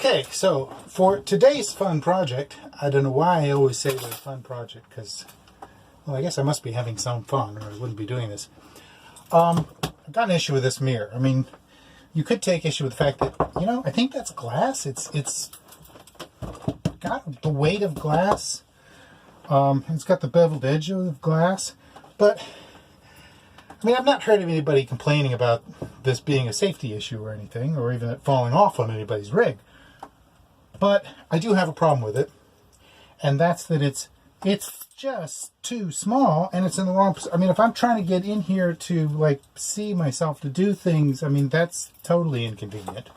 Okay, so for today's fun project, I don't know why I always say the fun project, because, well, I guess I must be having some fun or I wouldn't be doing this. I've got an issue with this mirror. I mean, you could take issue with the fact that, you know, I think that's glass. It's got the weight of glass. It's got the beveled edge of glass. But, I mean, I've not heard of anybody complaining about this being a safety issue or anything, or even it falling off on anybody's rig. But I do have a problem with it, and that's that it's just too small, and it's in the wrong position. I mean, if I'm trying to get in here to, like, see myself to do things, I mean, that's totally inconvenient.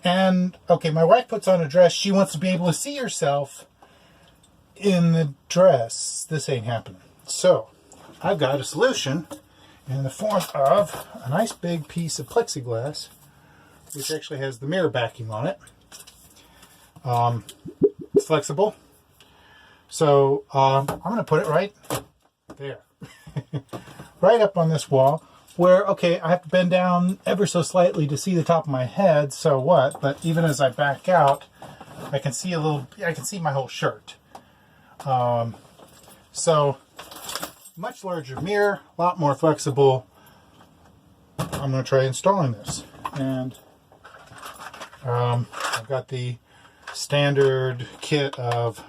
And, okay, my wife puts on a dress. She wants to be able to see herself in the dress. This ain't happening. So, I've got a solution in the form of a nice big piece of plexiglass, which actually has the mirror backing on it. It's flexible. So I'm going to put it right there. Right up on this wall where, okay, I have to bend down ever so slightly to see the top of my head, so what? But even as I back out, I can see I can see my whole shirt. So much larger mirror, a lot more flexible. I'm going to try installing this. And I've got the standard kit of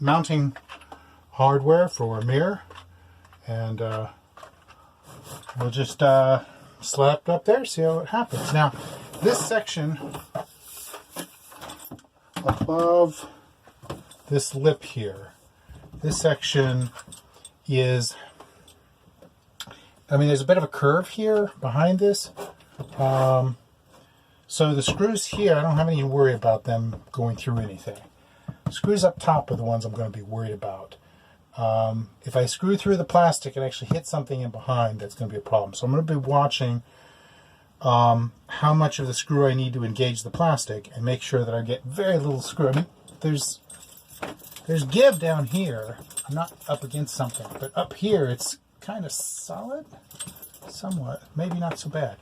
mounting hardware for a mirror, and we'll just slap it up there, see how it happens. Now, this section above this lip here, this section is, I mean, there's a bit of a curve here behind this. So the screws here, I don't have any to worry about them going through anything. The screws up top are the ones I'm going to be worried about. If I screw through the plastic and actually hit something in behind, that's going to be a problem. So I'm going to be watching how much of the screw I need to engage the plastic and make sure that I get very little screw. I mean, there's give down here. I'm not up against something, but up here it's kind of solid, somewhat, maybe not so bad.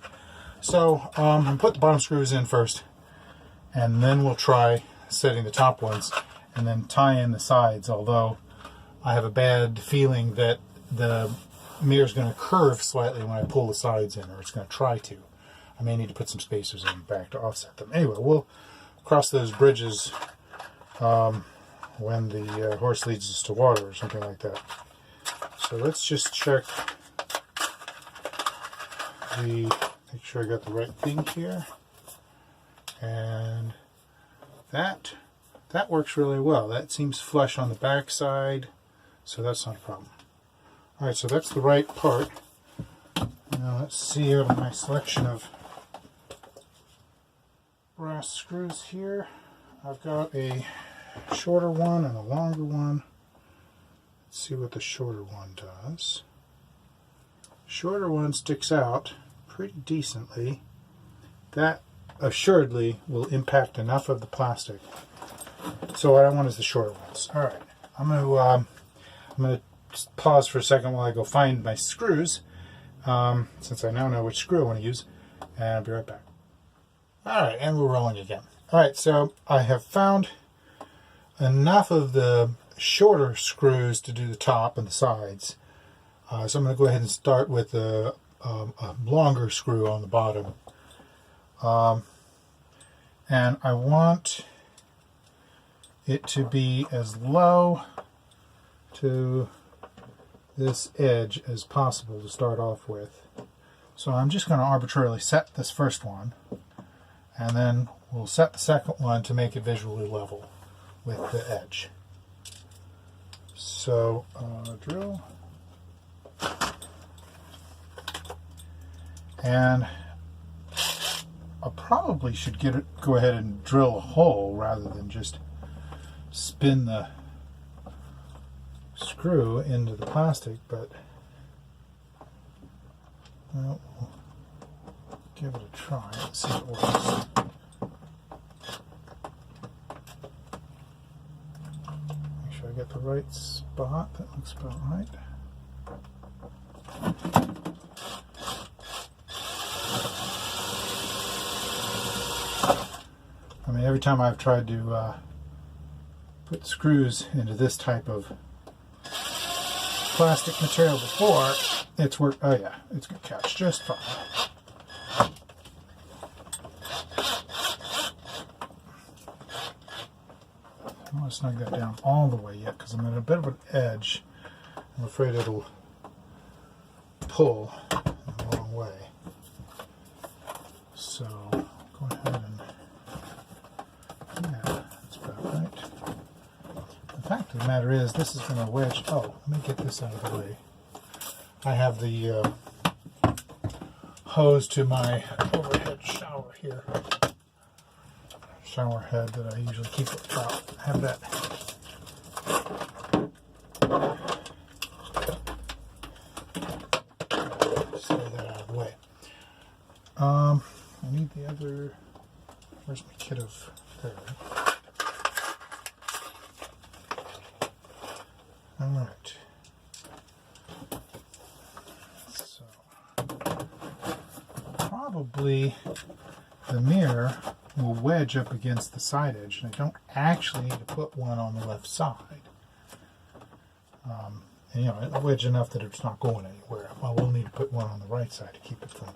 So I'm going to put the bottom screws in first, and then we'll try setting the top ones, and then tie in the sides, although I have a bad feeling that the mirror is going to curve slightly when I pull the sides in, or it's going to try to. I may need to put some spacers in the back to offset them. Anyway, we'll cross those bridges when the horse leads us to water or something like that. So let's just check make sure I got the right thing here. And that works really well. That seems flush on the back side, so that's not a problem. Alright, so that's the right part. Now let's see out of my selection of brass screws here. I've got a shorter one and a longer one. Let's see what the shorter one does. Shorter one sticks out pretty decently. That assuredly will impact enough of the plastic. So what I want is the shorter ones. All right, I'm gonna pause for a second while I go find my screws, since I now know which screw I want to use, and I'll be right back. All right, and we're rolling again. All right, so I have found enough of the shorter screws to do the top and the sides. So I'm going to go ahead and start with a longer screw on the bottom. And I want it to be as low to this edge as possible to start off with. So I'm just going to arbitrarily set this first one, and then we'll set the second one to make it visually level with the edge. So drill. And I probably should go ahead and drill a hole rather than just spin the screw into the plastic, but well, we'll give it a try and see if it works. Make sure I get the right spot. That looks about right. I mean, every time I've tried to put screws into this type of plastic material before, it's worked. Oh yeah, it's going to catch just fine. I don't want to snug that down all the way yet because I'm at a bit of an edge. I'm afraid it'll pull the wrong way. So go ahead and, yeah, that's about right. The fact of the matter is, this is going to wedge. Oh, let me get this out of the way. I have the hose to my overhead shower here. Shower head that I usually keep up top. I have that. Just lay that out of the way. I need the other. Where's my kit of there? All right. So probably the mirror will wedge up against the side edge, and I don't actually need to put one on the left side. And, you know, it'll wedge enough that it's not going anywhere. I will need to put one on the right side to keep it from.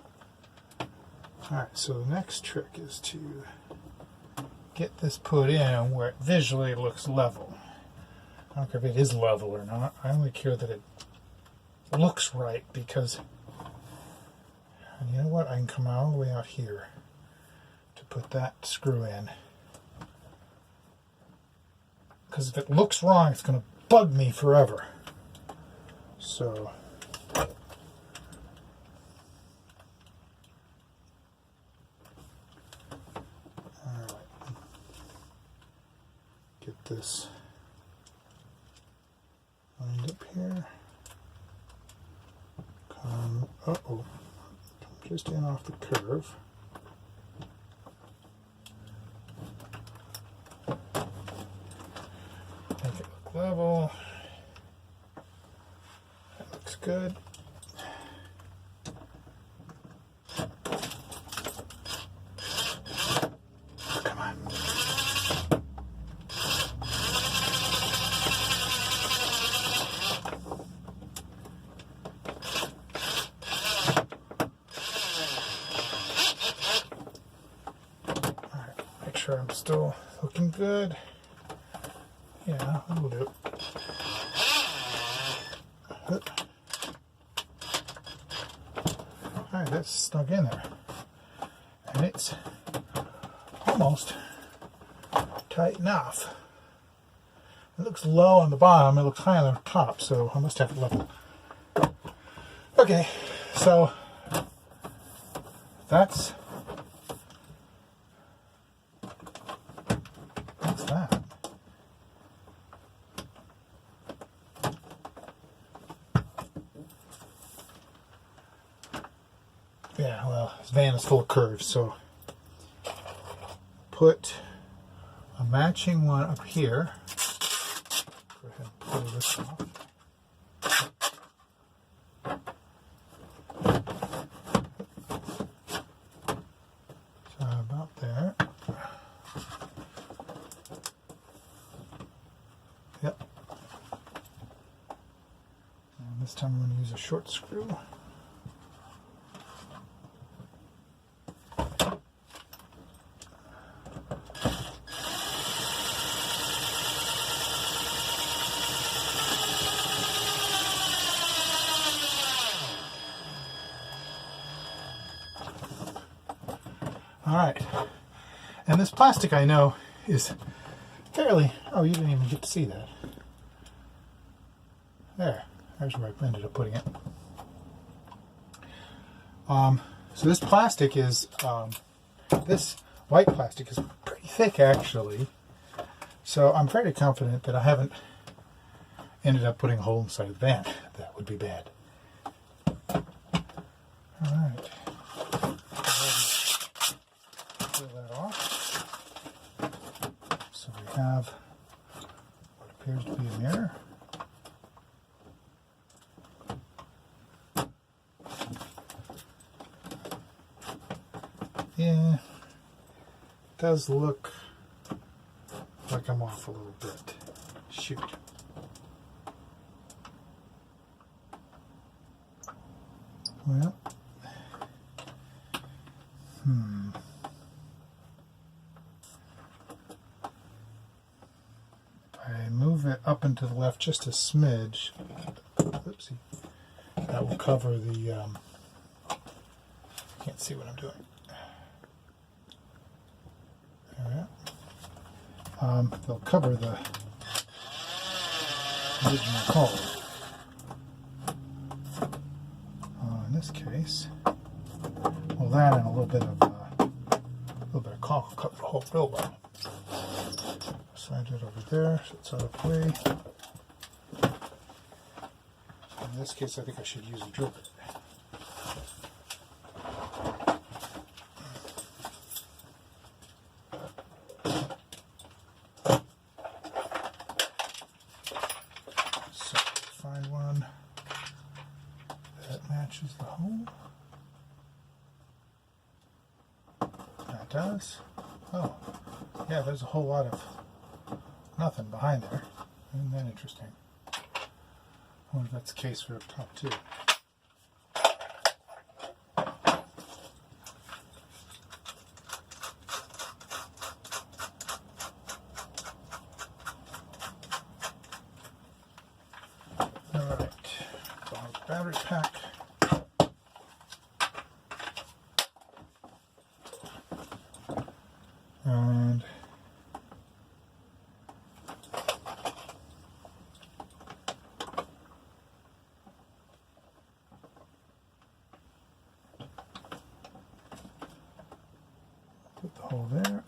Alright, so the next trick is to get this put in where it visually looks level. I don't care if it is level or not. I only care that it looks right, because, and you know what, I can come all the way out here to put that screw in. Because if it looks wrong, it's going to bug me forever. So, alright, get this lined up here. Come just in off the curve. Make it look level. That looks good. Come on. Alright, make sure I'm still looking good. Yeah, that'll do. Alright, that's stuck in there. And it's almost tight enough. It looks low on the bottom, it looks high on the top, so I must have it level. Okay, so that's that. Yeah, well, this van is full of curves, so put a matching one up here. Go ahead and pull this off. So about there. Yep. And this time I'm going to use a short screw. Alright, and this plastic, I know, is fairly, oh, you didn't even get to see that. There's where I ended up putting it. So this plastic is, this white plastic is pretty thick actually, so I'm fairly confident that I haven't ended up putting a hole inside of the van. That would be bad. Alright. Pull that off. So we have what appears to be a mirror. Yeah, it does look like I'm off a little bit. Shoot. Well, I move it up and to the left just a smidge. Oopsie. That will cover the. Can't see what I'm doing. There we go. They'll cover the original hole. In this case, well, that and a little bit of caulk will cover the whole real well. Slide it over there, so it's out of the way. In this case, I think I should use a drill bit. So, find one that matches the hole. That does. Oh, yeah, there's a whole lot of nothing behind there. Isn't that interesting? I wonder if that's the case for up top too. Alright, battery pack. And put the hole there.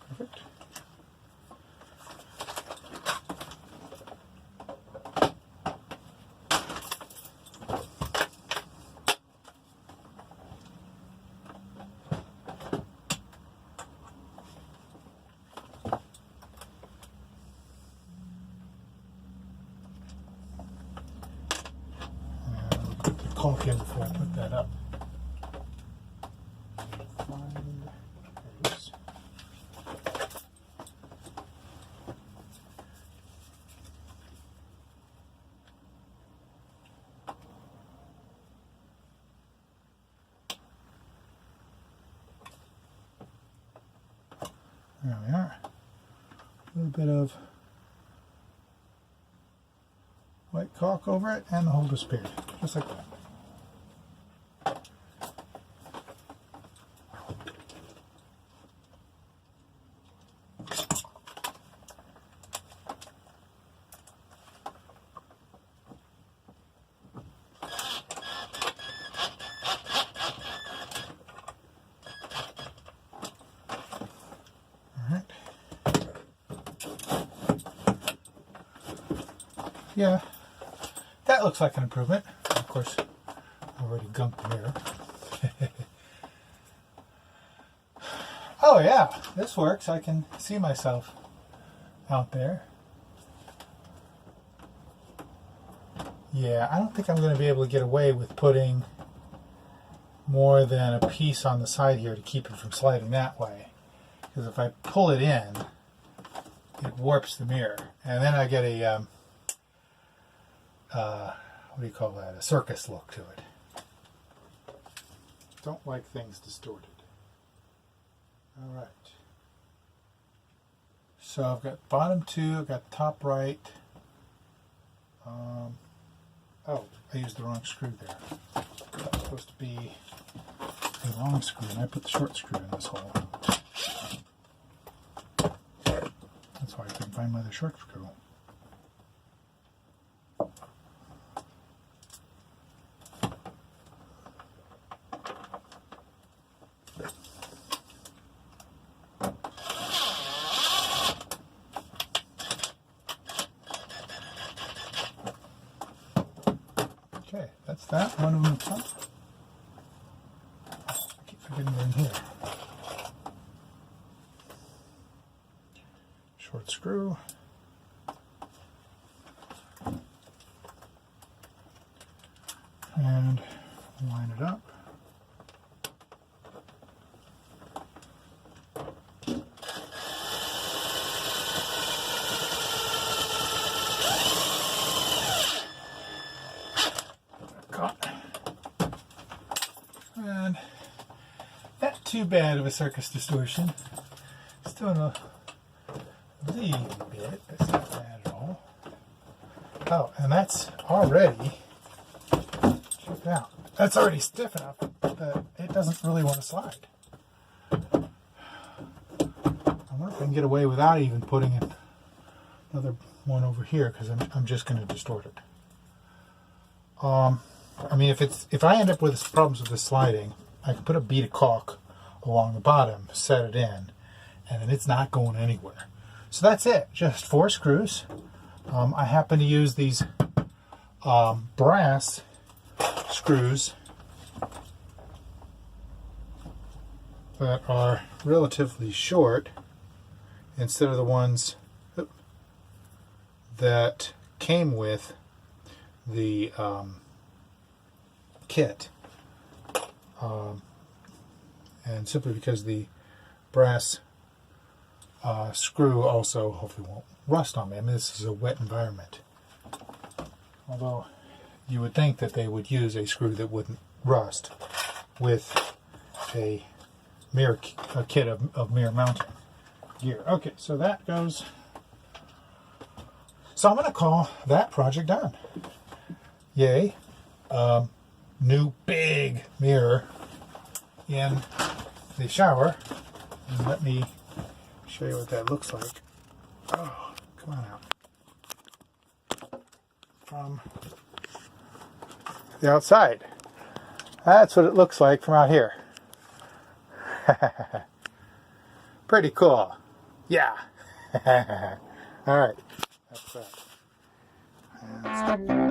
Perfect. Put the caulk in before I put that up. Oops. There we are. A little bit of white caulk over it, and the hole disappeared, just like that. Alright. Yeah, that looks like an improvement. Of course, I already gunked the mirror. Oh yeah, this works. I can see myself out there. Yeah, I don't think I'm going to be able to get away with putting more than a piece on the side here to keep it from sliding that way. Because if I pull it in, it warps the mirror. And then I get a, what do you call that? A circus look to it. Don't like things distorted. Alright. So I've got bottom two, I've got top right. Oh, I used the wrong screw there. That was supposed to be a long screw, and I put the short screw in this hole. That's why I couldn't find my other short screw. Okay, that's that. One on the top. I keep forgetting they're in here. Short screw. And line it up. too bad of a circus distortion. It's doing a little bit. That's not bad at all. Oh, and that's already, check it out. That's already stiff enough that it doesn't really want to slide. I wonder if I can get away without even putting another one over here, because I'm just going to distort it. I mean, if I end up with problems with the sliding, I can put a bead of caulk along the bottom, set it in, and then it's not going anywhere. So that's it, just 4 screws. I happen to use these brass screws that are relatively short instead of the ones that came with the kit. And simply because the brass screw also hopefully won't rust on me. I mean, this is a wet environment. Although you would think that they would use a screw that wouldn't rust with a kit of mirror mounting gear. Okay, so that goes. So I'm going to call that project done. Yay. New big mirror in the shower. And let me show you what that looks like. Oh, come on out. From the outside. That's what it looks like from out here. Pretty cool. Yeah. All right. That's that.